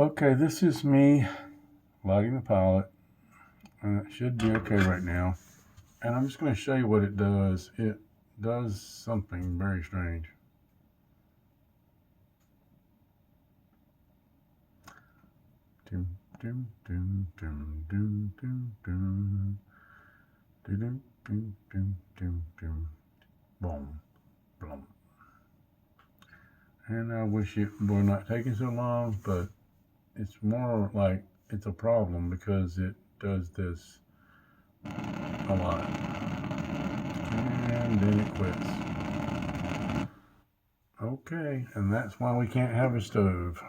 Okay, this is me lighting the pilot, and it should be okay right now. And I'm just going to show you what it does. It does something very strange. Doom, doom, doom, doom, doom, doom, doom. Doom, doom, doom, doom, doom. Boom, boom. And I wish it were not taking so long, but it's more like it's a problem because it does this a lot. And then it quits. Okay, and that's why we can't have a stove.